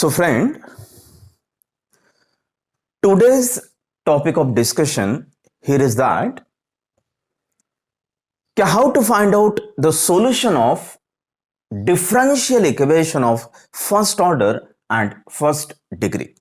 So friend, today's topic of discussion here is that how to find out the solution of differential equation of first order and first degree.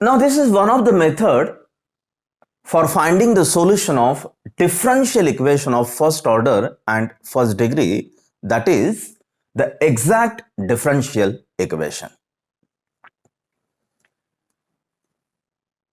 Now this is one of the method for finding the solution of differential equation of first order and first degree, that is the exact differential equation.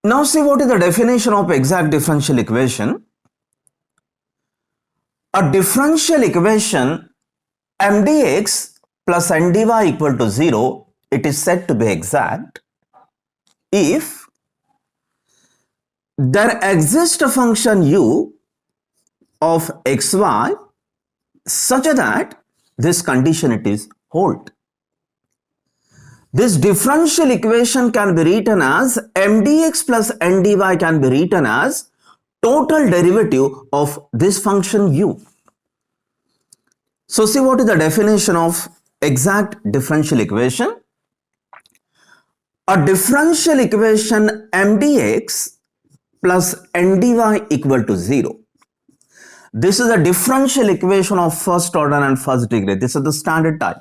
Now see what is the definition of exact differential equation. A differential equation mdx plus ndy equal to 0, it is said to be exact if there exists a function u of xy such that this condition it is hold. This differential equation can be written as mdx plus ndy can be written as total derivative of this function u. So see what is the definition of exact differential equation. A differential equation mdx plus ndy equal to 0. This is a differential equation of first order and first degree. This is the standard type.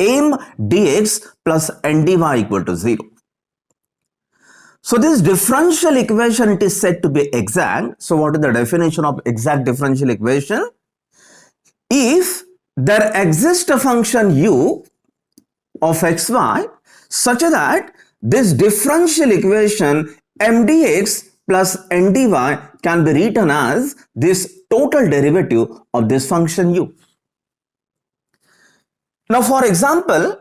M dx plus ndy equal to 0. So this differential equation it is said to be exact. So what is the definition of exact differential equation? If there exists a function u of xy such that this differential equation mdx plus ndy can be written as this total derivative of this function u. Now for example,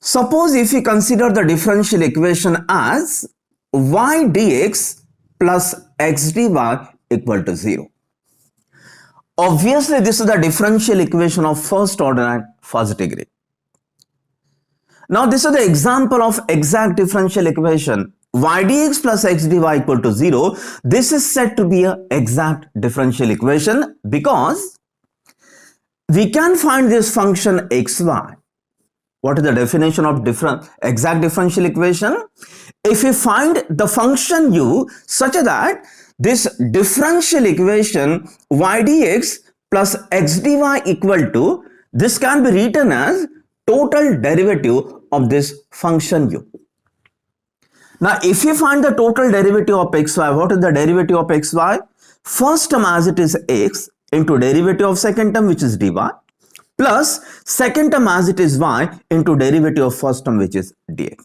suppose if we consider the differential equation as y dx plus x dy equal to 0. Obviously this is the differential equation of first order and first degree. Now this is the example of exact differential equation y dx plus x dy equal to 0. This is said to be an exact differential equation because we can find this function xy. What is the definition of exact differential equation? If we find the function u such that this differential equation y dx plus x dy equal to, this can be written as total derivative of this function u. Now if you find the total derivative of xy, what is the derivative of xy? First term as it is x into derivative of second term which is dy plus second term as it is y into derivative of first term which is dx.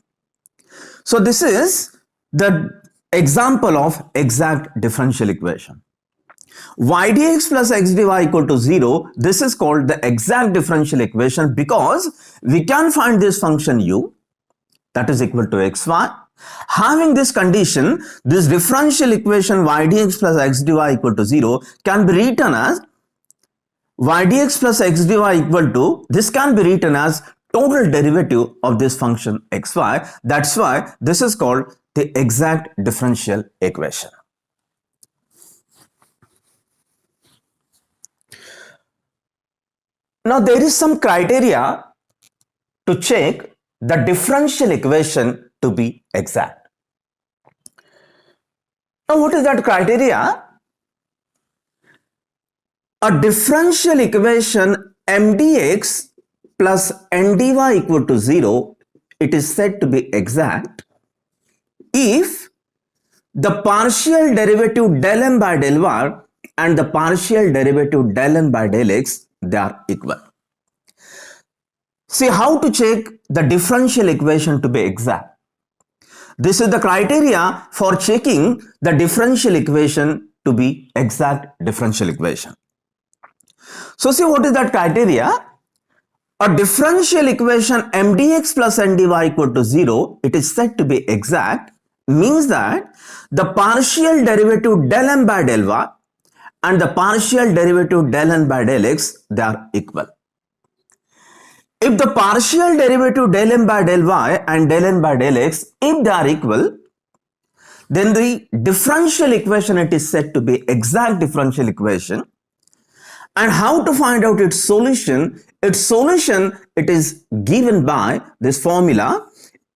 So this is the example of exact differential equation. Y dx plus x dy equal to 0, this is called the exact differential equation because we can find this function u that is equal to xy. Having this condition, this differential equation y dx plus x dy equal to 0 can be written as y dx plus x dy equal to, this can be written as total derivative of this function xy. That's why this is called the exact differential equation. Now there is some criteria to check the differential equation to be exact. Now what is that criteria? A differential equation mdx plus ndy equal to 0, it is said to be exact if the partial derivative del m by del y and the partial derivative del n by del x, they are equal. See how to check the differential equation to be exact. This is the criteria for checking the differential equation to be exact differential equation. So see what is that criteria? A differential equation mdx plus ndy equal to 0, it is said to be exact, means that the partial derivative del m by del y and the partial derivative del n by del x, they are equal. If the partial derivative del m by del y and del n by del x, if they are equal, then the differential equation it is said to be exact differential equation. And how to find out its solution? Its solution, it is given by this formula,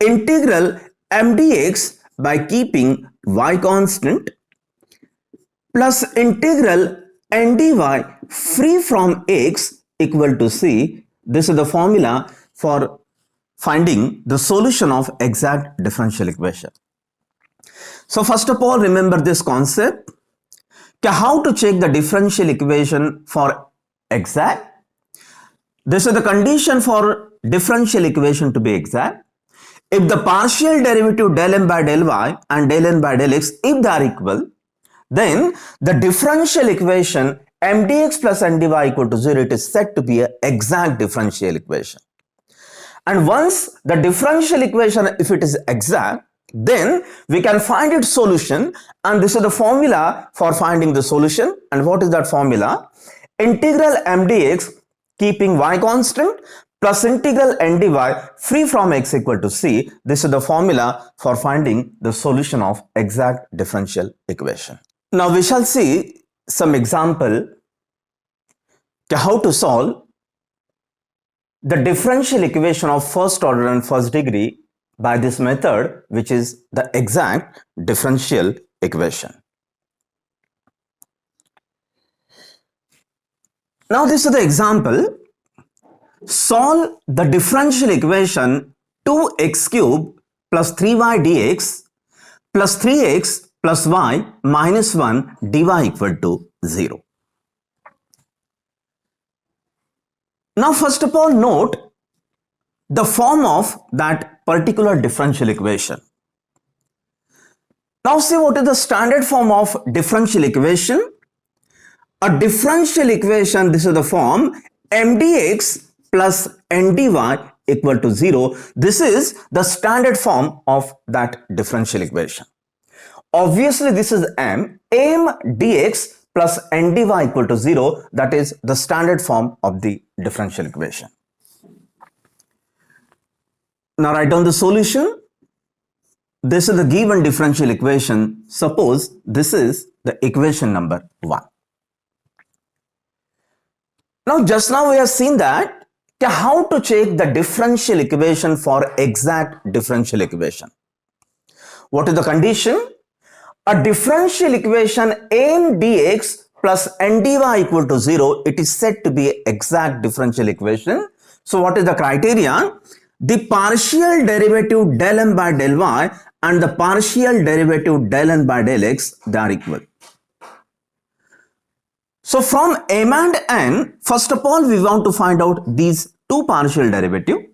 integral m dx by keeping y constant plus integral n dy free from x equal to c. This is the formula for finding the solution of exact differential equation. So first of all, remember this concept. How to check the differential equation for exact? This is the condition for differential equation to be exact. If the partial derivative del m by del y and del n by del x, if they are equal, then the differential equation m dx plus n dy equal to 0, it is said to be an exact differential equation. And once the differential equation, if it is exact, then we can find its solution, and this is the formula for finding the solution. And what is that formula? Integral m dx keeping y constant plus integral n dy free from x equal to c. This is the formula for finding the solution of exact differential equation. Now we shall see some example how to solve the differential equation of first order and first degree by this method, which is the exact differential equation. Now this is the example. Solve the differential equation 2x cube plus 3y dx plus 3x plus y minus 1 dy equal to 0. Now first of all, note the form of that particular differential equation. Now see what is the standard form of differential equation. A differential equation, this is the form m dx plus n dy equal to 0. This is the standard form of that differential equation. Obviously this is m dx plus n dy equal to 0. That is the standard form of the differential equation. Now write down the solution. This is the given differential equation. Suppose this is the equation number 1. Now just now we have seen that how to check the differential equation for exact differential equation. What is the condition? A differential equation m dx plus n dy equal to 0, it is said to be exact differential equation. So what is the criteria? The partial derivative del m by del y and the partial derivative del n by del x, they are equal. So from m and n, first of all we want to find out these two partial derivatives.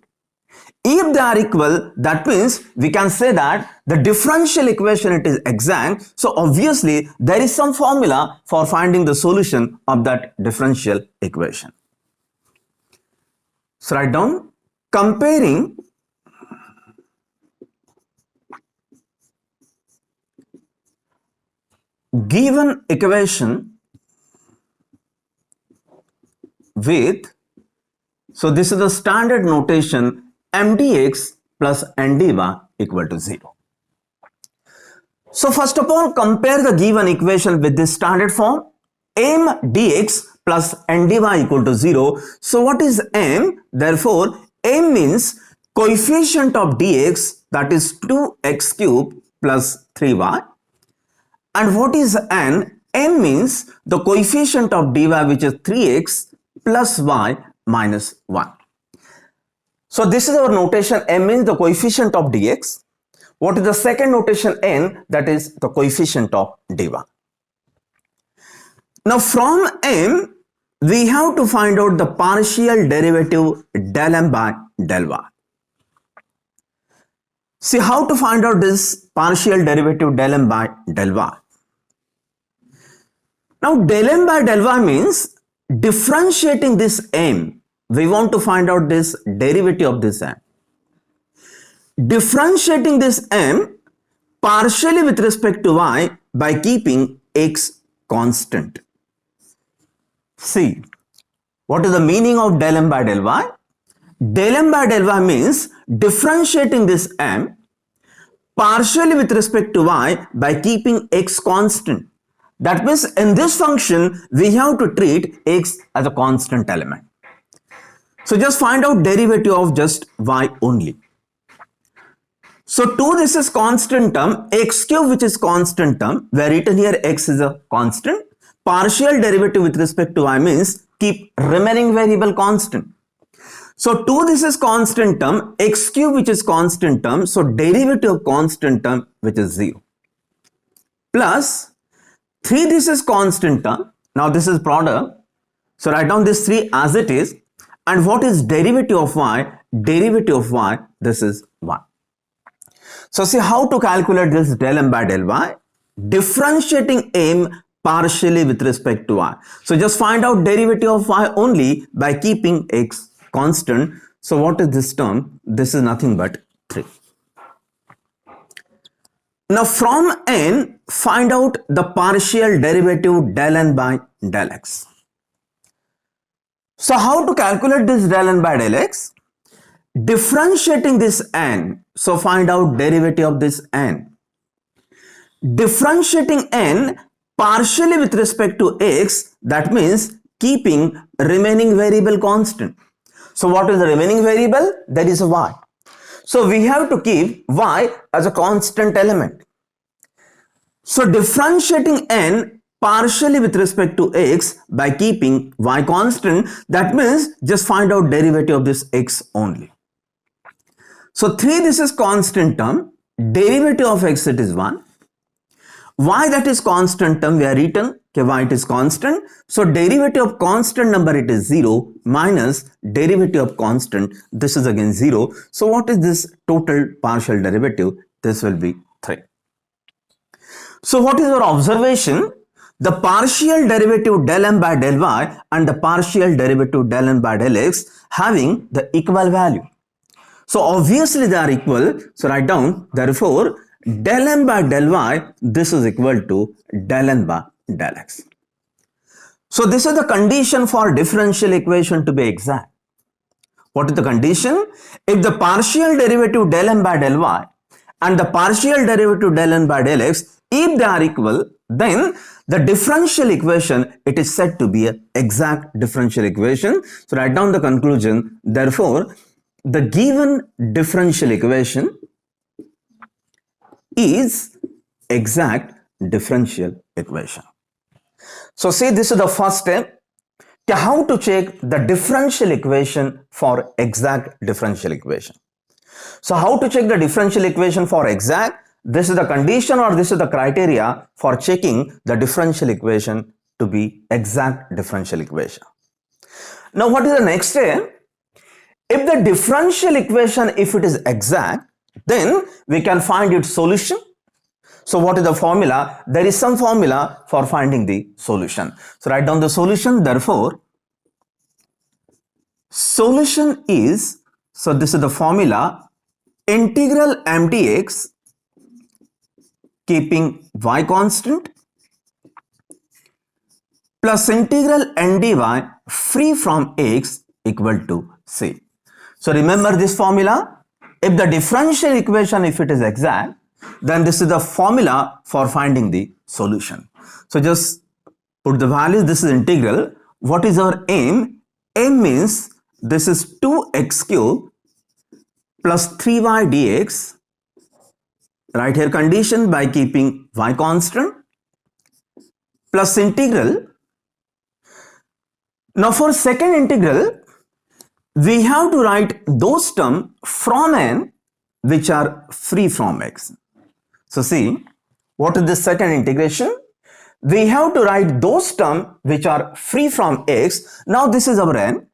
If they are equal, that means we can say that the differential equation, it is exact. So obviously there is some formula for finding the solution of that differential equation. So write down, comparing given equation with, so this is the standard notation, m dx plus n dy equal to 0. So first of all, compare the given equation with this standard form, m dx plus n dy equal to 0. So what is m? Therefore, m means coefficient of dx, that is 2x cube plus 3y. And what is n? n means the coefficient of dy, which is 3x plus y minus 1. So this is our notation. M means the coefficient of dx. What is the second notation? N, that is the coefficient of dy. Now from m, we have to find out the partial derivative del m by del y. See how to find out this partial derivative del m by del y. Now del m by del y means differentiating this m. We want to find out this derivative of this m. Differentiating this m partially with respect to y by keeping x constant. See, what is the meaning of del m by del y? Del m by del y means differentiating this m partially with respect to y by keeping x constant. That means in this function, we have to treat x as a constant element. So just find out derivative of just y only. So 2, this is constant term, x cube which is constant term, where written here x is a constant. Partial derivative with respect to y means keep remaining variable constant. So 2, this is constant term, x cube which is constant term, so derivative of constant term which is 0. Plus 3, this is constant term, now this is product, so write down this 3 as it is. And what is derivative of y? Derivative of y, this is 1. So see how to calculate this del m by del y, differentiating m partially with respect to y. So just find out derivative of y only by keeping x constant. So what is this term? This is nothing but 3. Now from n, find out the partial derivative del n by del x. So how to calculate this del n by del x? Differentiating this n, so find out derivative of this n. Differentiating n partially with respect to x, that means keeping remaining variable constant. So what is the remaining variable? That is y. So we have to keep y as a constant element. So differentiating n partially with respect to x by keeping y constant, that means just find out derivative of this x only. So 3, this is constant term, derivative of x it is 1. Y, that is constant term, we are written y it is constant. So derivative of constant number it is 0 minus derivative of constant, this is again 0. So what is this total partial derivative? This will be 3. So what is our observation? The partial derivative del m by del y and the partial derivative del n by del x having the equal value. So obviously they are equal. So write down, therefore del m by del y, this is equal to del n by del x. So this is the condition for differential equation to be exact. What is the condition? If the partial derivative del m by del y and the partial derivative del n by del x, if they are equal, then the differential equation, it is said to be an exact differential equation. So write down the conclusion. Therefore, the given differential equation is exact differential equation. So see, this is the first step. How to check the differential equation for exact differential equation. So how to check the differential equation for exact? This is the condition or this is the criteria for checking the differential equation to be exact differential equation. Now what is the next step? If the differential equation, if it is exact, then we can find its solution. So what is the formula? There is some formula for finding the solution. So write down the solution. Therefore, solution is, so this is the formula, integral m dx keeping y constant plus integral n dy free from x equal to c. So remember this formula. If the differential equation, if it is exact, then this is the formula for finding the solution. So just put the values. This is integral. What is our m? M means this is 2x cube plus 3y dx. Right here condition by keeping y constant plus integral. Now for second integral, we have to write those terms from n which are free from x. So see, what is the second integration? We have to write those terms which are free from x. Now this is our n.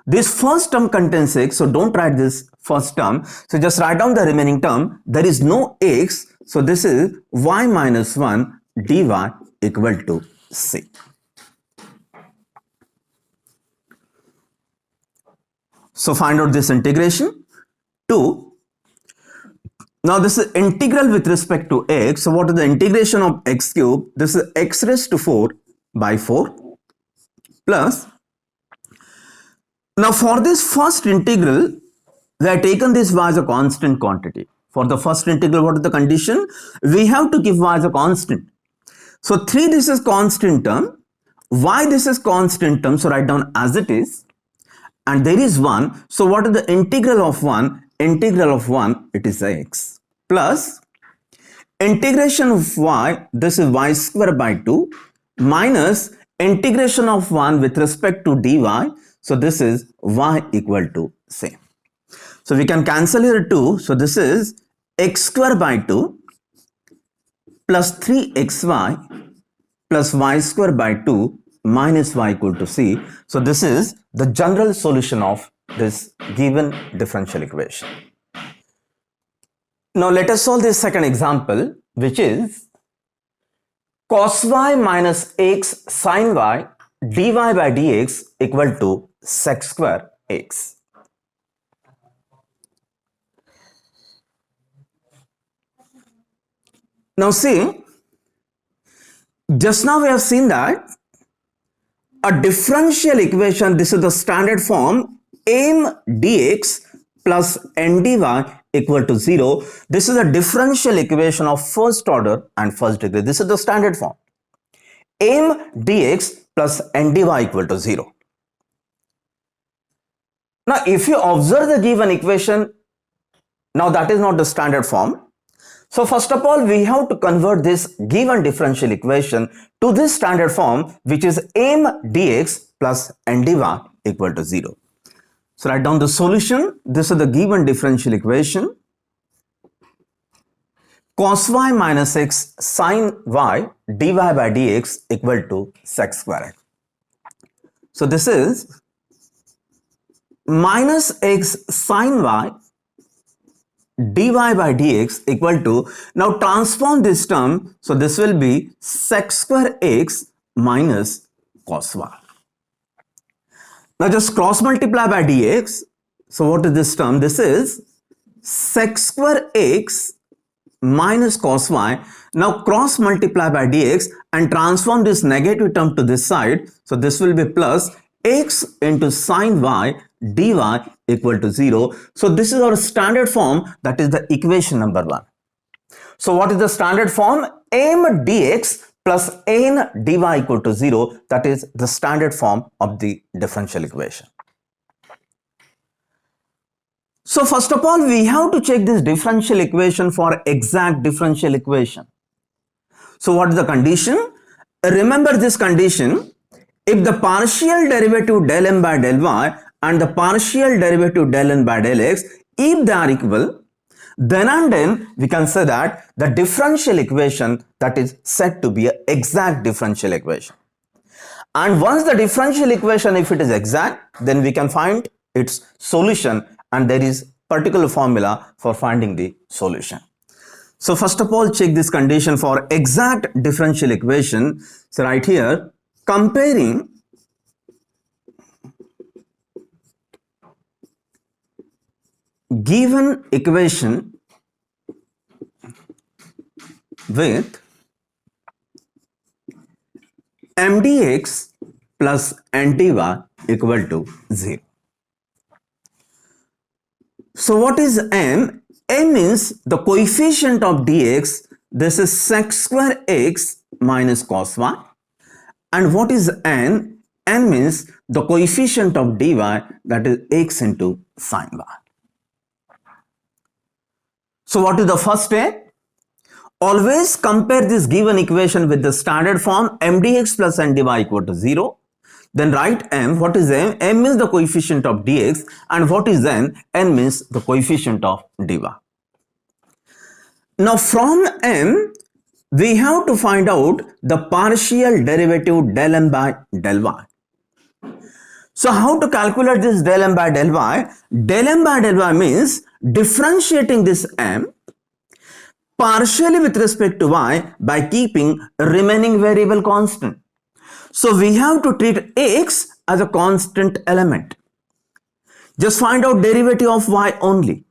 This first term contains x, so don't write this first term. So just write down the remaining term. There is no x, so this is y minus 1 dy equal to c. So find out this integration. 2. Now this is integral with respect to x. So what is the integration of x cube? This is x raised to 4 by 4 plus. Now for this first integral, we have taken this y as a constant quantity. For the first integral, what is the condition? We have to give y as a constant. So 3, this is constant term. Why this is constant term? So write down as it is. And there is 1. So what is the integral of 1? Integral of 1, it is x. Plus integration of y, this is y square by 2. Minus integration of 1 with respect to dy. So this is y equal to same. So we can cancel here 2. So this is x square by 2 plus 3xy plus y square by 2 minus y equal to c. So this is the general solution of this given differential equation. Now let us solve this second example, which is cos y minus x sin y dy by dx equal to sec square x. Now see, just now we have seen that a differential equation, this is the standard form, m dx plus n dy equal to 0. This is a differential equation of first order and first degree. This is the standard form. m dx plus n dy equal to 0. Now if you observe the given equation, now that is not the standard form. So first of all, we have to convert this given differential equation to this standard form, which is m dx plus n dy equal to 0. So write down the solution. This is the given differential equation. Cos y minus x sin y dy by dx equal to sec square x. So this is minus x sin y dy by dx equal to, now transform this term, so this will be sec square x minus cos y. Now just cross multiply by dx. So what is this term? This is sec square x minus cos y. Now cross multiply by dx and transform this negative term to this side. So this will be plus x into sin y dy equal to 0. So this is our standard form, that is the equation number 1. So what is the standard form? M dx plus n dy equal to 0, that is the standard form of the differential equation. So first of all, we have to check this differential equation for exact differential equation. So what is the condition? Remember this condition. If the partial derivative del m by del y and the partial derivative del n by del x, if they are equal, then and then we can say that the differential equation that is said to be an exact differential equation. And once the differential equation, if it is exact, then we can find its solution, and there is particular formula for finding the solution. So first of all, check this condition for exact differential equation. So right here, comparing given equation with m dx plus n dy equal to 0. So what is m? M means the coefficient of dx. This is sec square x minus cos y. And what is n? N means the coefficient of dy, that is x into sin y. So what is the first step? Always compare this given equation with the standard form m dx plus n dy equal to 0. Then write m. What is m? M means the coefficient of dx, and what is n? N means the coefficient of dy. Now from m, we have to find out the partial derivative del m by del y. So how to calculate this del m by del y? Del m by del y means differentiating this m partially with respect to y by keeping remaining variable constant. So we have to treat x as a constant element. Just find out derivative of y only.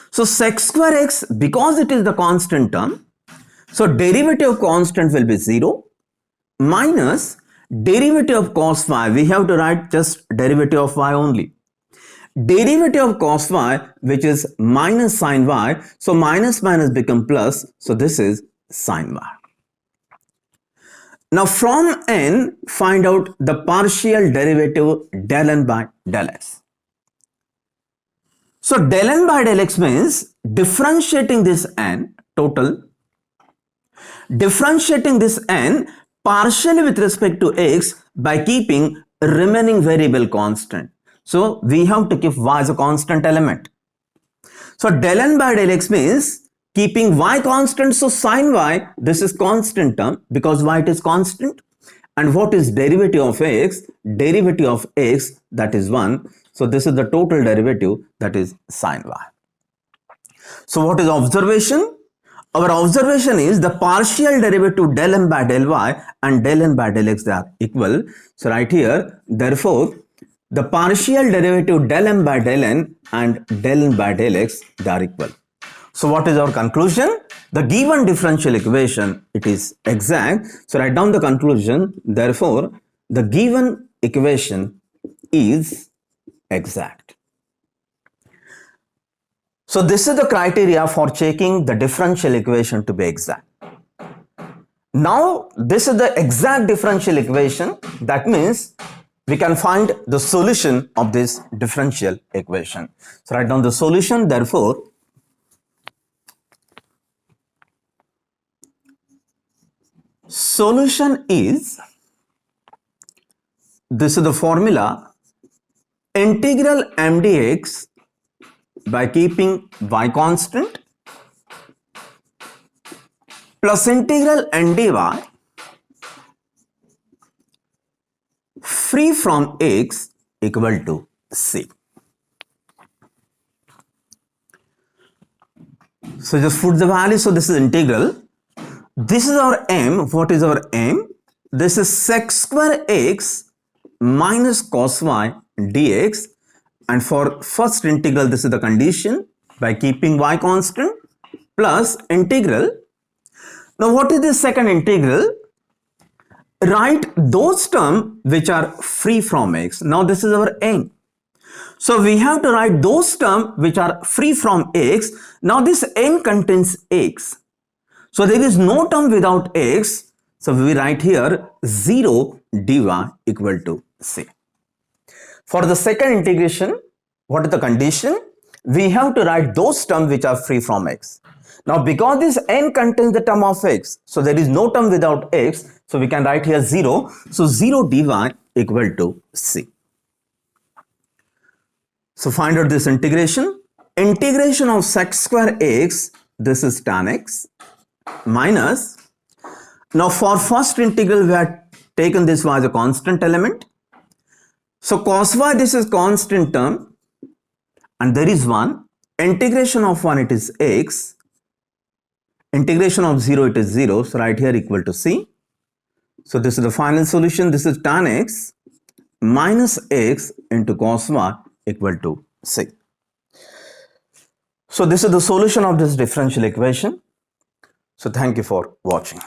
So sec square x, because it is the constant term, so derivative of constant will be 0 minus derivative of cos y. We have to write just derivative of y only. Derivative of cos y, which is minus sin y. So minus minus become plus. So this is sin y. Now from n, find out the partial derivative del n by del x. So del n by del x means differentiating this n total, differentiating this n partially with respect to x by keeping remaining variable constant. So we have to keep y as a constant element. So del n by del x means keeping y constant. So sin y, this is constant term because y it is constant. And what is derivative of x? Derivative of x, that is 1. So this is the total derivative, that is sin y. So what is observation? Our observation is the partial derivative del n by del y and del n by del x, they are equal. So right here, therefore, the partial derivative del n by del n and del n by del x, they are equal. So what is our conclusion? The given differential equation, it is exact. So write down the conclusion. Therefore, the given equation is exact. So this is the criteria for checking the differential equation to be exact. Now this is the exact differential equation. That means we can find the solution of this differential equation. So write down the solution. Therefore, solution is, this is the formula, integral m dx by keeping y constant plus integral n dy free from x equal to c. So just put the value. So this is integral. This is our m. What is our m? This is sec square x minus cos y dx. And for first integral, this is the condition by keeping y constant plus integral. Now what is the second integral? Write those terms which are free from x. Now this is our n. So we have to write those terms which are free from x. Now this n contains x. So there is no term without x. So we write here 0 dy equal to c. For the second integration, what is the condition? We have to write those terms which are free from x. Now because this n contains the term of x, so there is no term without x, so we can write here 0. So 0 dy equal to c. So find out this integration. Integration of sec square x, this is tan x, minus, now for first integral we have taken this y as a constant element. So cos y, this is constant term and there is 1. Integration of 1, it is x. Integration of 0, it is 0. So right here equal to c. So this is the final solution. This is tan x minus x into cos y equal to c. So this is the solution of this differential equation. So thank you for watching.